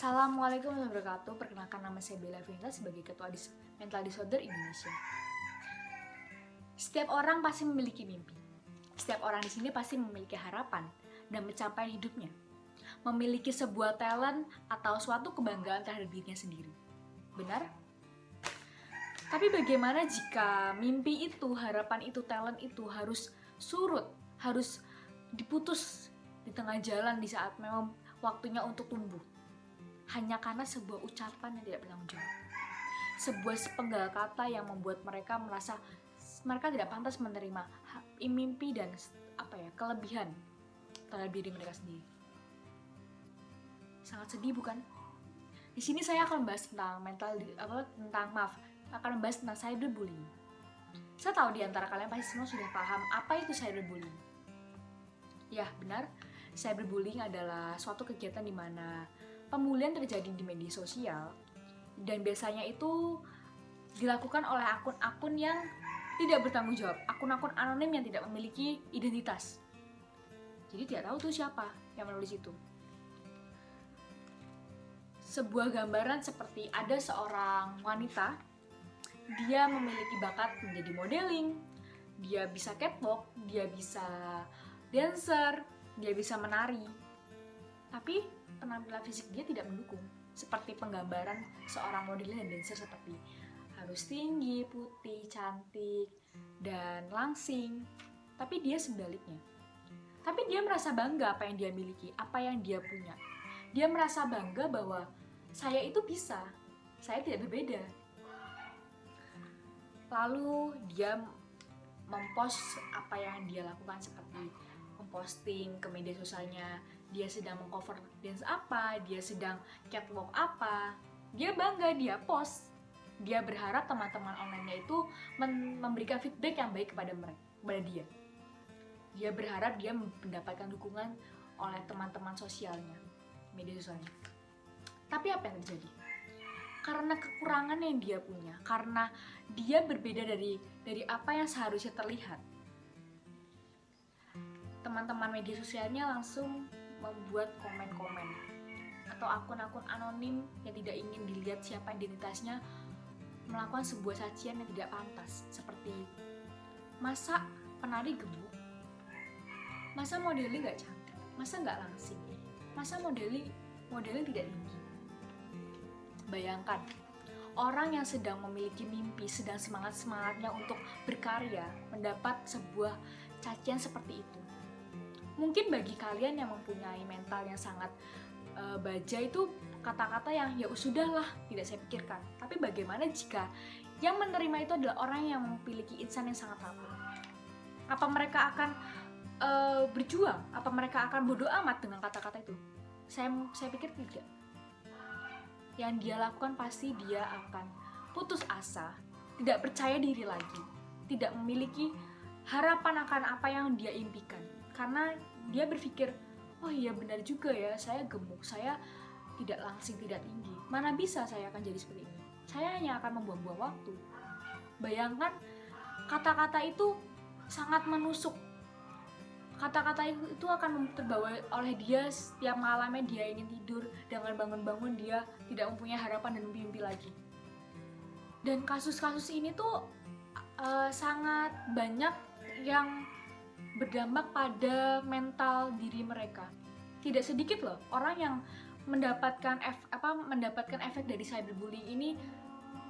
Assalamualaikum warahmatullahi wabarakatuh. Perkenalkan, nama saya Bella Vinta sebagai Ketua Mental Disorder Indonesia. Setiap orang pasti memiliki mimpi. Setiap orang di sini pasti memiliki harapan dan pencapaian hidupnya. Memiliki sebuah talent atau suatu kebanggaan terhadap dirinya sendiri. Benar? Tapi bagaimana jika mimpi itu, harapan itu, talent itu harus surut, harus diputus di tengah jalan di saat memang waktunya untuk tumbuh? Hanya karena sebuah ucapan yang tidak bertanggung jawab, sebuah sepenggal kata yang membuat mereka merasa mereka tidak pantas menerima mimpi dan kelebihan terhadap diri mereka sendiri. Sangat sedih, bukan? Di sini saya akan membahas tentang cyberbullying. Saya tahu di antara kalian pasti semua sudah paham apa itu cyberbullying. Ya, benar. Cyberbullying adalah suatu kegiatan di mana pembulian terjadi di media sosial dan biasanya itu dilakukan oleh akun-akun yang tidak bertanggung jawab, akun-akun anonim yang tidak memiliki identitas. Jadi tidak tahu tuh siapa yang menulis itu. Sebuah gambaran seperti ada seorang wanita, dia memiliki bakat menjadi modeling, dia bisa catwalk, dia bisa dancer, dia bisa menari. Tapi penampilan fisik dia tidak mendukung, seperti penggambaran seorang modeling dan dancer seperti harus tinggi, putih, cantik, dan langsing. Tapi dia sebaliknya. Tapi dia merasa bangga apa yang dia miliki, apa yang dia punya. Dia merasa bangga bahwa saya itu bisa, saya tidak berbeda. Lalu dia mempost apa yang dia lakukan, seperti memposting ke media sosialnya, dia sedang mengcover dance apa, dia sedang catwalk apa. Dia bangga, dia post. Dia berharap teman-teman online-nya itu memberikan feedback yang baik kepada dia. Dia berharap dia mendapatkan dukungan oleh teman-teman sosialnya, media sosialnya. Tapi apa yang terjadi? Karena kekurangan yang dia punya, karena dia berbeda dari apa yang seharusnya terlihat, teman-teman media sosialnya langsung membuat komen-komen atau akun-akun anonim yang tidak ingin dilihat siapa identitasnya melakukan sebuah cacian yang tidak pantas, seperti masa penari gemuk, masa modeling gak cantik, masa gak langsing, masa modeling tidak tinggi. Bayangkan, orang yang sedang memiliki mimpi, sedang semangat-semangatnya untuk berkarya, mendapat sebuah cacian seperti itu. Mungkin bagi kalian yang mempunyai mental yang sangat baja itu kata-kata yang ya sudahlah, tidak saya pikirkan. Tapi bagaimana jika yang menerima itu adalah orang yang memiliki insan yang sangat rapuh? Apa mereka akan berjuang? Apa mereka akan bodoh amat dengan kata-kata itu? Saya pikir tidak. Yang dia lakukan pasti dia akan putus asa, tidak percaya diri lagi, tidak memiliki harapan akan apa yang dia impikan. Karena dia berpikir, oh iya benar juga ya, saya gemuk, saya tidak langsing, tidak tinggi. Mana bisa saya akan jadi seperti ini? Saya hanya akan membuang-buang waktu. Bayangkan, kata-kata itu sangat menusuk. Kata-kata itu akan terbawa oleh dia setiap malamnya dia ingin tidur, dengan bangun-bangun dia tidak mempunyai harapan dan mimpi lagi. Dan kasus-kasus ini tuh sangat banyak yang berdampak pada mental diri mereka. Tidak sedikit loh orang yang mendapatkan efek dari cyberbullying ini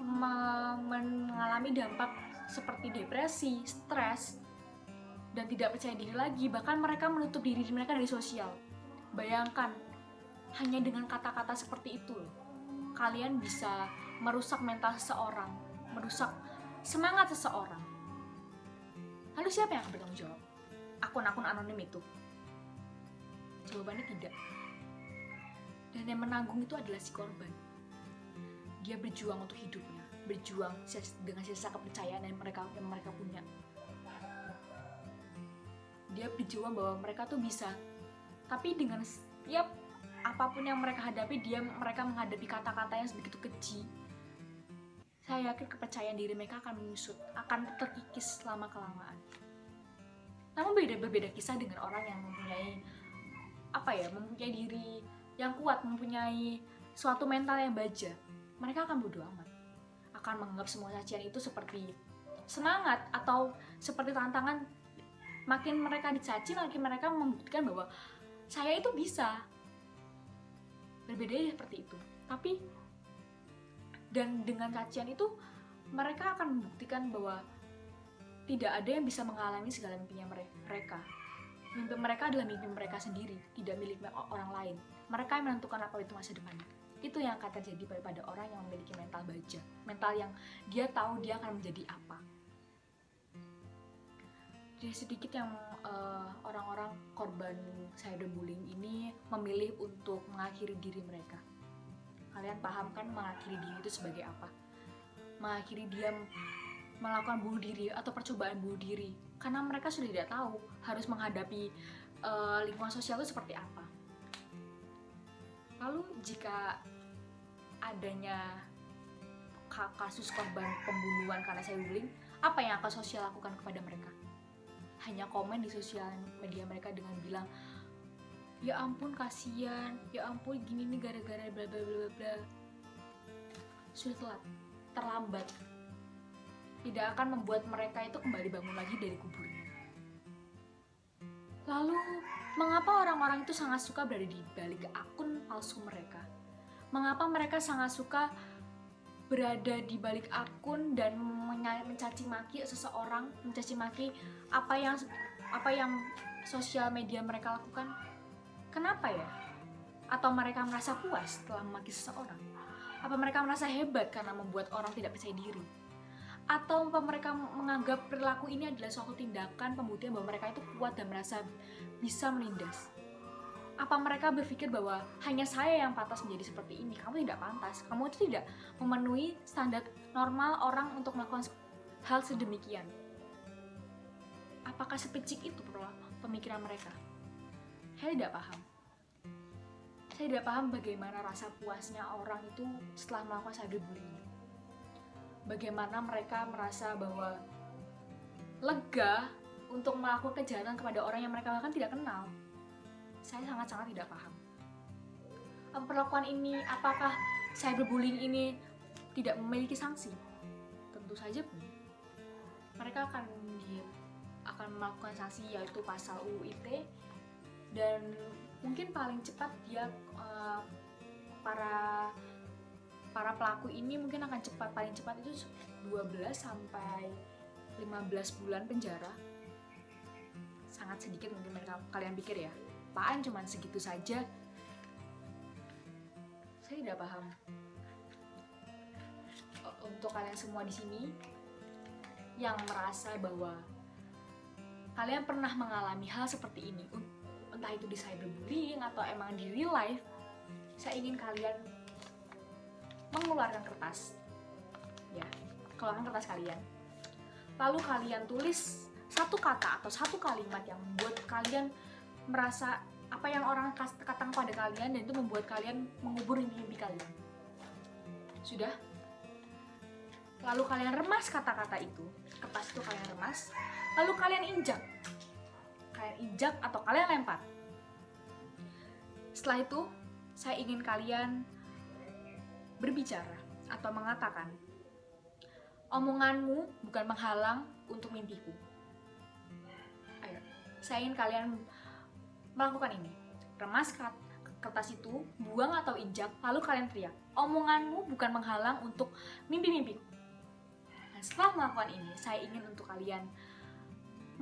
mengalami dampak seperti depresi, stres, dan tidak percaya diri lagi. Bahkan mereka menutup diri mereka dari sosial. Bayangkan, hanya dengan kata-kata seperti itu kalian bisa merusak mental seseorang, merusak semangat seseorang. Lalu siapa yang akan bertanggung jawab? Akun-akun anonim itu? Jawabannya tidak. Dan yang menanggung itu adalah si korban. Dia berjuang untuk hidupnya, berjuang dengan sisa kepercayaan yang mereka punya. Dia berjuang bahwa mereka tuh bisa. Tapi dengan setiap apapun yang mereka hadapi, mereka menghadapi kata-kata yang sebegitu keji. Saya yakin kepercayaan diri mereka akan menyusut, akan terkikis selama-kelamaan. Namun berbeda kisah dengan orang yang mempunyai diri yang kuat, mempunyai suatu mental yang baja, mereka akan bodo amat, akan menganggap semua cacian itu seperti semangat atau seperti tantangan. Makin mereka dicaci, makin mereka membuktikan bahwa saya itu bisa. Berbeda seperti itu. Tapi dan dengan cacian itu mereka akan membuktikan bahwa tidak ada yang bisa mengalami segala mimpinya mereka. Mimpi mereka adalah mimpi mereka sendiri, tidak milik orang lain. Mereka yang menentukan apa itu masa depannya. Itu yang akan terjadi pada orang yang memiliki mental baja, mental yang dia tahu dia akan menjadi apa. Jadi sedikit yang orang-orang korban cyberbullying ini memilih untuk mengakhiri diri mereka. Kalian paham kan mengakhiri diri itu sebagai apa? Mengakhiri dia melakukan bunuh diri atau percobaan bunuh diri karena mereka sudah tidak tahu harus menghadapi lingkungan sosial itu seperti apa. Lalu jika adanya kasus korban pembunuhan karena cyberbullying, apa yang akan sosial lakukan kepada mereka? Hanya komen di sosial media mereka dengan bilang, ya ampun kasihan, ya ampun gini nih gara-gara bla bla bla bla. Sudah telat, terlambat. Tidak akan membuat mereka itu kembali bangun lagi dari kuburnya. Lalu, mengapa orang-orang itu sangat suka berada di balik akun palsu mereka? Mengapa mereka sangat suka berada di balik akun dan mencaci maki seseorang, mencaci maki apa yang sosial media mereka lakukan? Kenapa ya? Atau mereka merasa puas setelah memaki seseorang? Apa mereka merasa hebat karena membuat orang tidak percaya diri? Atau mereka menganggap perilaku ini adalah suatu tindakan pembuktian bahwa mereka itu kuat dan merasa bisa menindas? Apa mereka berpikir bahwa hanya saya yang pantas menjadi seperti ini, kamu tidak pantas, kamu itu tidak memenuhi standar normal orang untuk melakukan hal sedemikian? Apakah sepicik itu pemikiran mereka? Saya tidak paham. Saya tidak paham bagaimana rasa puasnya orang itu setelah melakukan cyberbullying. Bagaimana mereka merasa bahwa lega untuk melakukan kejahatan kepada orang yang mereka bahkan tidak kenal. Saya sangat-sangat tidak paham. Perlakuan ini, apakah cyberbullying ini tidak memiliki sanksi? Tentu saja pun. Mereka akan melakukan sanksi yaitu pasal UU ITE, dan mungkin paling cepat dia para pelaku ini mungkin akan paling cepat itu 12 sampai 15 bulan penjara. Sangat sedikit mungkin kalian pikir ya, apaan cuman segitu saja? Saya tidak paham. Untuk kalian semua di sini yang merasa bahwa kalian pernah mengalami hal seperti ini, entah itu di cyberbullying atau emang di real life, saya ingin kalian mengeluarkan kertas, ya, keluarkan kertas kalian. Lalu kalian tulis satu kata atau satu kalimat yang membuat kalian merasa apa yang orang katakan pada kalian, dan itu membuat kalian mengubur mimpi kalian. Sudah? Lalu kalian remas kata-kata itu, kertas itu kalian remas, lalu kalian injak atau kalian lempar. Setelah itu, saya ingin kalian berbicara atau mengatakan, omonganmu bukan menghalang untuk mimpiku. Ayo, saya ingin kalian melakukan ini. Remas kertas itu, buang atau injak, lalu kalian teriak, omonganmu bukan menghalang untuk mimpi-mimpiku. Nah, setelah melakukan ini, saya ingin untuk kalian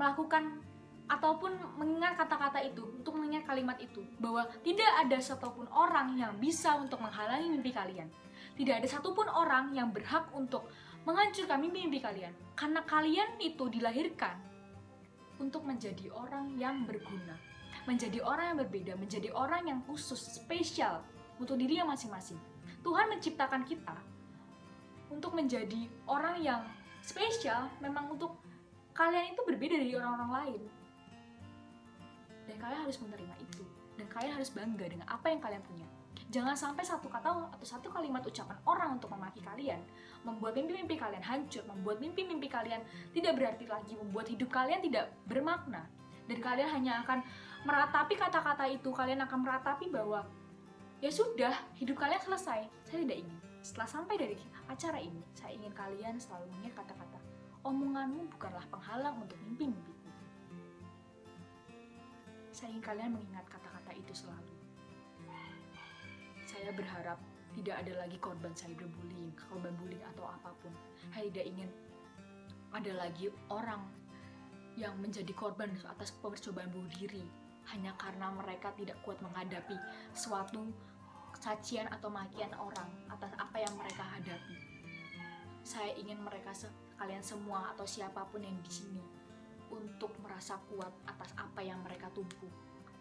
melakukan ataupun mengingat kata-kata itu, untuk mengingat kalimat itu, bahwa tidak ada satupun orang yang bisa untuk menghalangi mimpi kalian. Tidak ada satupun orang yang berhak untuk menghancurkan mimpi-mimpi kalian. Karena kalian itu dilahirkan untuk menjadi orang yang berguna, menjadi orang yang berbeda, menjadi orang yang khusus, spesial untuk dirinya masing-masing. Tuhan menciptakan kita untuk menjadi orang yang spesial, memang untuk kalian itu berbeda dari orang-orang lain. Dan kalian harus menerima itu. Dan kalian harus bangga dengan apa yang kalian punya. Jangan sampai satu kata atau satu kalimat ucapan orang untuk memaki kalian membuat mimpi-mimpi kalian hancur, membuat mimpi-mimpi kalian tidak berarti lagi, membuat hidup kalian tidak bermakna. Dan kalian hanya akan meratapi kata-kata itu, kalian akan meratapi bahwa ya sudah, hidup kalian selesai. Saya tidak ingin. Setelah sampai dari acara ini, saya ingin kalian selalu mengingat kata-kata, omonganmu bukanlah penghalang untuk mimpi-mimpiku. Saya ingin kalian mengingat kata-kata itu selalu. Saya berharap tidak ada lagi korban cyberbullying, korban bullying atau apapun. Saya tidak ingin ada lagi orang yang menjadi korban atas percobaan bunuh diri hanya karena mereka tidak kuat menghadapi suatu cacian atau makian orang atas apa yang mereka hadapi. Saya ingin mereka kalian semua atau siapapun yang di sini untuk merasa kuat atas apa yang mereka tumpuh,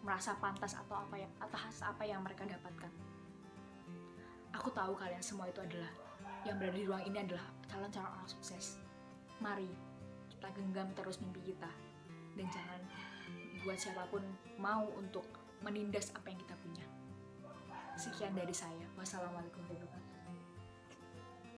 merasa pantas atau atas apa yang mereka dapatkan. Aku tahu kalian semua itu adalah yang berada di ruang ini adalah calon-calon orang sukses. Mari kita genggam terus mimpi kita dan jangan buat siapapun mau untuk menindas apa yang kita punya. Sekian dari saya. Wassalamualaikum warahmatullahi wabarakatuh.